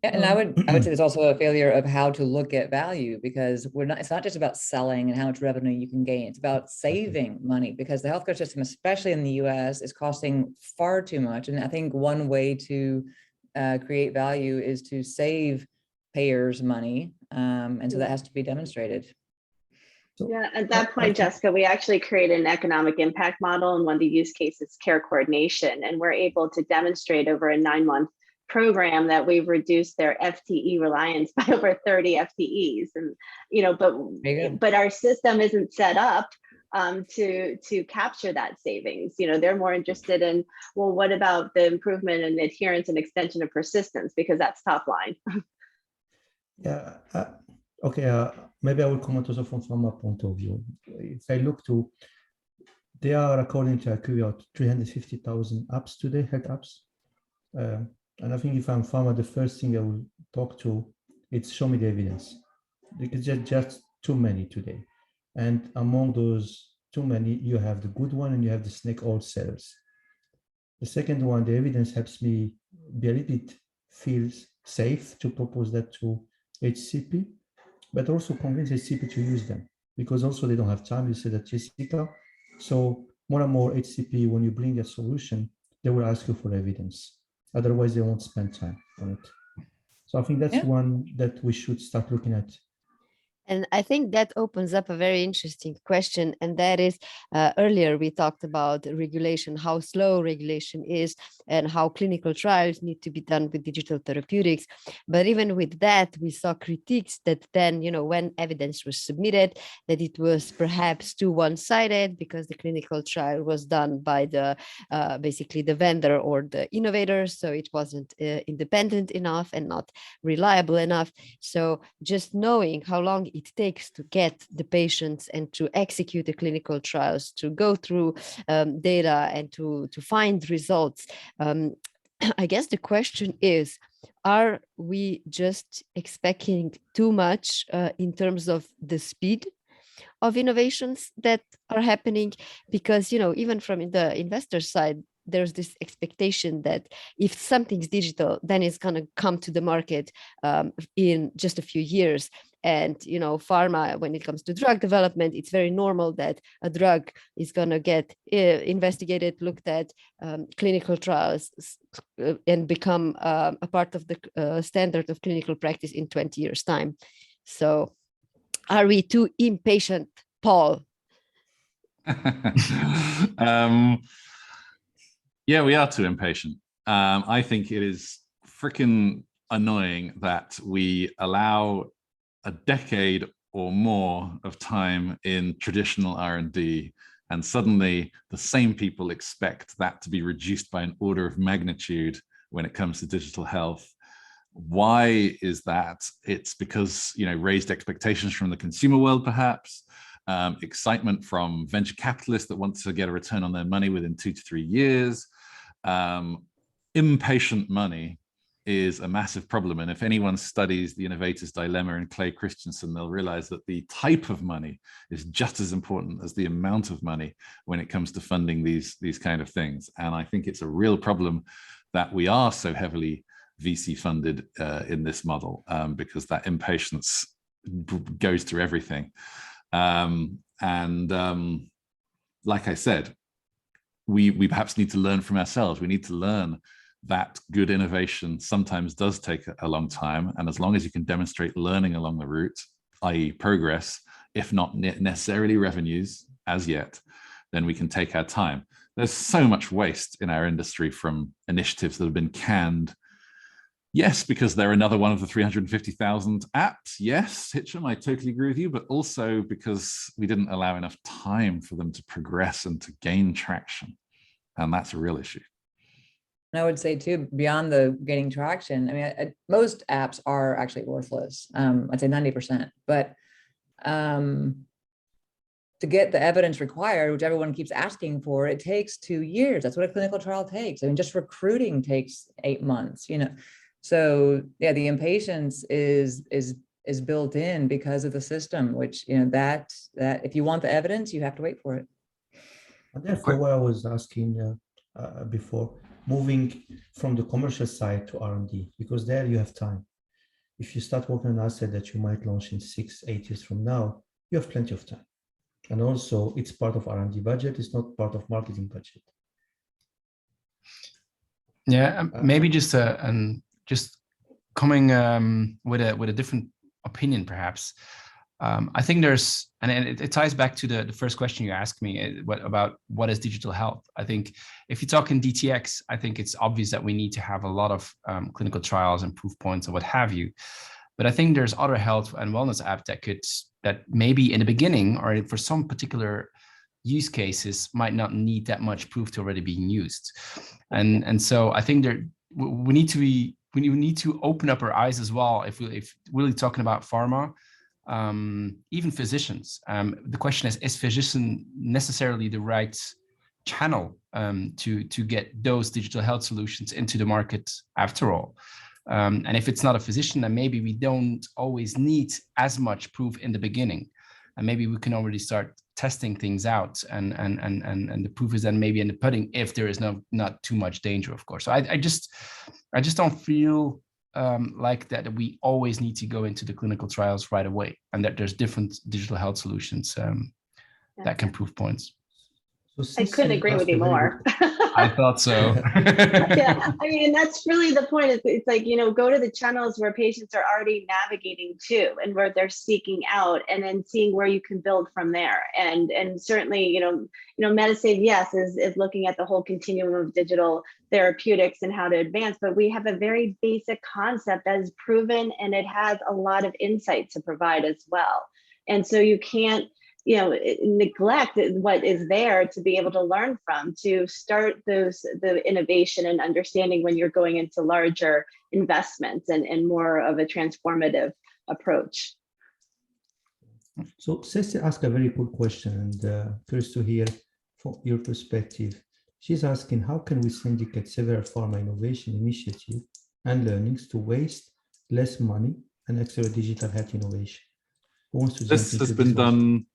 Yeah, and I would say there's also a failure of how to look at value, because it's not just about selling and how much revenue you can gain. It's about saving money, because the healthcare system, especially in the US, is costing far too much. And I think one way to create value is to save payers money. And so that has to be demonstrated. Yeah, at that point, Jessica, we actually created an economic impact model, and one of the use cases is care coordination. And we're able to demonstrate over a 9-month program that we've reduced their FTE reliance by over 30 FTEs. And, but our system isn't set up to capture that savings. They're more interested in, well, what about the improvement in adherence and extension of persistence, because that's top line. Yeah. Okay. Maybe I will comment also from pharma point of view. If I look to, they are, according to IQVIA, 350,000 apps today, health apps. And I think if I'm pharma, the first thing I will talk to, it's show me the evidence. Because just too many today. And among those too many, you have the good one and you have the snake oil sellers. The second one, the evidence helps me be a little bit feels safe to propose that to HCP, but also convince HCP to use them, because also they don't have time. You said that, Jessica. So more and more HCP, when you bring a solution, they will ask you for evidence. Otherwise, they won't spend time on it. So I think that's one that we should start looking at. And I think that opens up a very interesting question. And that is, earlier we talked about regulation, how slow regulation is and how clinical trials need to be done with digital therapeutics. But even with that, we saw critiques that then, when evidence was submitted, that it was perhaps too one-sided because the clinical trial was done by the basically the vendor or the innovator. So it wasn't independent enough and not reliable enough. So just knowing how long it takes to get the patients and to execute the clinical trials, to go through data and to find results. I guess the question is, are we just expecting too much in terms of the speed of innovations that are happening? Because, even from the investor side, there's this expectation that if something's digital, then it's going to come to the market in just a few years. And, pharma, when it comes to drug development, it's very normal that a drug is going to get investigated, looked at, clinical trials, and become a part of the standard of clinical practice in 20 years' time. So are we too impatient, Paul? Yeah, we are too impatient. I think it is freaking annoying that we allow a decade or more of time in traditional R&D, and suddenly the same people expect that to be reduced by an order of magnitude when it comes to digital health. Why is that? It's because, raised expectations from the consumer world, perhaps, excitement from venture capitalists that want to get a return on their money within 2 to 3 years. Impatient money is a massive problem. And if anyone studies The Innovator's Dilemma and Clay Christensen, they'll realize that the type of money is just as important as the amount of money when it comes to funding these kind of things. And I think it's a real problem that we are so heavily VC funded in this model, because that impatience goes through everything. Like I said, we perhaps need to learn from ourselves. We need to learn that good innovation sometimes does take a long time. And as long as you can demonstrate learning along the route, i.e. progress, if not necessarily revenues as yet, then we can take our time. There's so much waste in our industry from initiatives that have been canned. Yes, because they're another one of the 350,000 apps. Yes, Hitcham, I totally agree with you, but also because we didn't allow enough time for them to progress and to gain traction. And that's a real issue. And I would say too, beyond the gaining traction, I mean, most apps are actually worthless. I'd say 90%, but to get the evidence required, which everyone keeps asking for, it takes 2 years. That's what a clinical trial takes. I mean, just recruiting takes 8 months, So yeah, the impatience is built in because of the system, which, that if you want the evidence, you have to wait for it. And therefore, what I was asking before, moving from the commercial side to R&D, because there you have time. If you start working on an asset that you might launch in 6-8 years from now, you have plenty of time. And also, it's part of R&D budget. It's not part of marketing budget. Yeah, maybe just coming with a different opinion, perhaps. I think there's, and it ties back to the first question you asked me about what is digital health. I think if you talk in DTX, I think it's obvious that we need to have a lot of clinical trials and proof points and what have you. But I think there's other health and wellness apps that maybe in the beginning or for some particular use cases might not need that much proof to already being used. And so I think we need to open up our eyes as well. If really talking about pharma, even physicians, the question is physician necessarily the right channel to get those digital health solutions into the market after all? And if it's not a physician, then maybe we don't always need as much proof in the beginning. And maybe we can already start testing things out, and the proof is then maybe in the pudding if there is not too much danger, of course. So I just don't feel like that we always need to go into the clinical trials right away, and that there's different digital health solutions that can prove points. I couldn't agree with you more. I thought so. Yeah, I mean, that's really the point. It's like, go to the channels where patients are already navigating to, and where they're seeking out, and then seeing where you can build from there. And certainly, Medisafe, yes, is looking at the whole continuum of digital therapeutics and how to advance, but we have a very basic concept that is proven, and it has a lot of insight to provide as well. And so you can't neglect what is there to be able to learn from, to start the innovation and understanding when you're going into larger investments and more of a transformative approach. So Ceci asked a very good question, and curious to hear from your perspective. She's asking, how can we syndicate several pharma innovation initiatives and learnings to waste less money and accelerate digital health innovation? Who wants to jump into This has been done.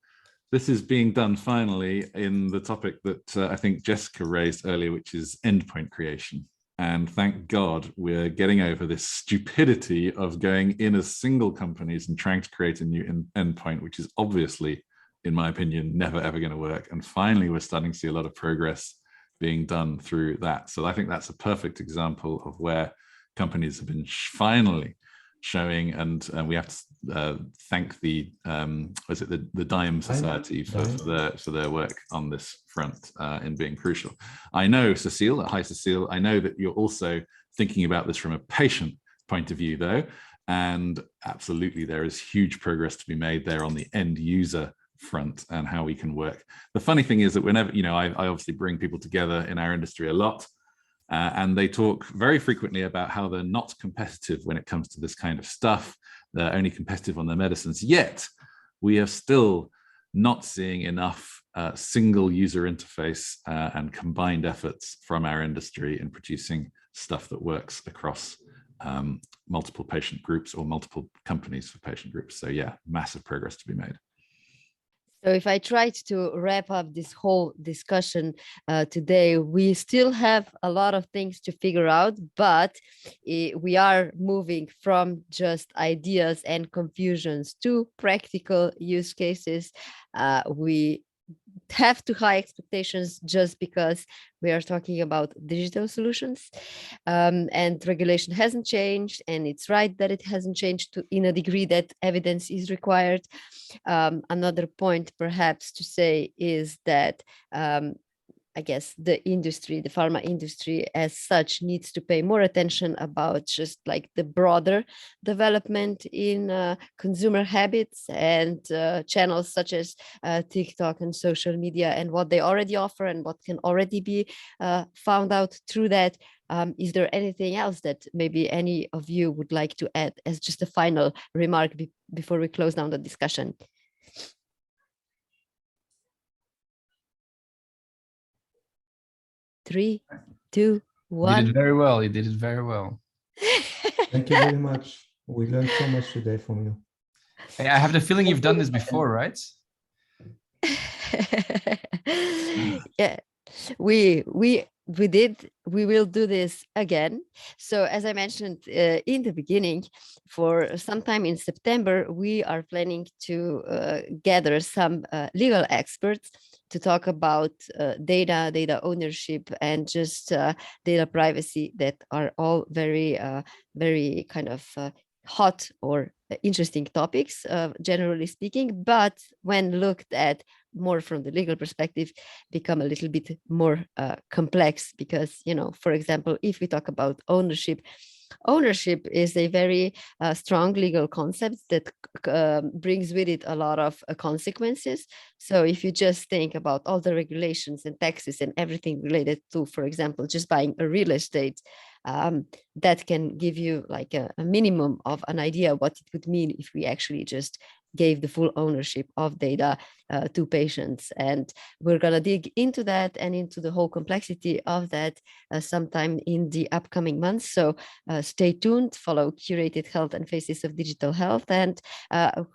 This is being done finally in the topic that I think Jessica raised earlier, which is endpoint creation. And thank God we're getting over this stupidity of going in as single companies and trying to create a new endpoint, which is obviously, in my opinion, never ever going to work. And finally, we're starting to see a lot of progress being done through that. So I think that's a perfect example of where companies have been finally showing, and we have to thank the Dime Society for their work on this front in being crucial. I know, Cecile, hi Cecile, I know that you're also thinking about this from a patient point of view though, and absolutely there is huge progress to be made there on the end user front and how we can work. The funny thing is that whenever, I obviously bring people together in our industry a lot, and they talk very frequently about how they're not competitive when it comes to this kind of stuff. They're only competitive on their medicines. Yet we are still not seeing enough single user interface and combined efforts from our industry in producing stuff that works across multiple patient groups or multiple companies for patient groups. So yeah, massive progress to be made. So if I tried to wrap up this whole discussion today, we still have a lot of things to figure out, but we are moving from just ideas and confusions to practical use cases. We have too high expectations just because we are talking about digital solutions, and regulation hasn't changed, and it's right that it hasn't changed in a degree that evidence is required. Another point perhaps to say is that I guess the pharma industry as such needs to pay more attention about just like the broader development in consumer habits and channels such as TikTok and social media, and what they already offer and what can already be found out through that. Is there anything else that maybe any of you would like to add as just a final remark before we close down the discussion? 3, 2, 1. You did it very well. You did it very well. Thank you very much. We learned so much today from you. Hey, I have the feeling you've done this before, right? Yeah, we did. We will do this again. So as I mentioned in the beginning, for sometime in September, we are planning to gather some legal experts to talk about data ownership, and just data privacy, that are all very kind of hot or interesting topics, generally speaking, but when looked at more from the legal perspective, become a little bit more complex because, you know, for example, if we talk about ownership is a very strong legal concept that brings with it a lot of consequences. So if you just think about all the regulations and taxes and everything related to, for example, just buying a real estate, that can give you like a minimum of an idea what it would mean if we actually just gave the full ownership of data to patients. And we're going to dig into that and into the whole complexity of that sometime in the upcoming months. So stay tuned, follow Curated Health and Faces of Digital Health, and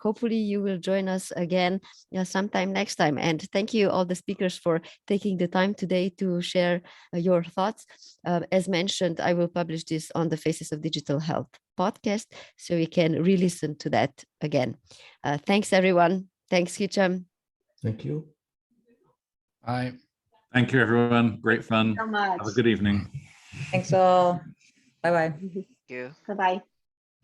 hopefully you will join us again sometime next time. And thank you all the speakers for taking the time today to share your thoughts. As mentioned, I will publish this on the Faces of Digital Health podcast, so you can re-listen to that again. Thanks, everyone. Thanks, Hicham. Thank you. Bye. Thank you, everyone. Great fun. So much. Have a good evening. Thanks all. Bye-bye. Thank you. Bye-bye.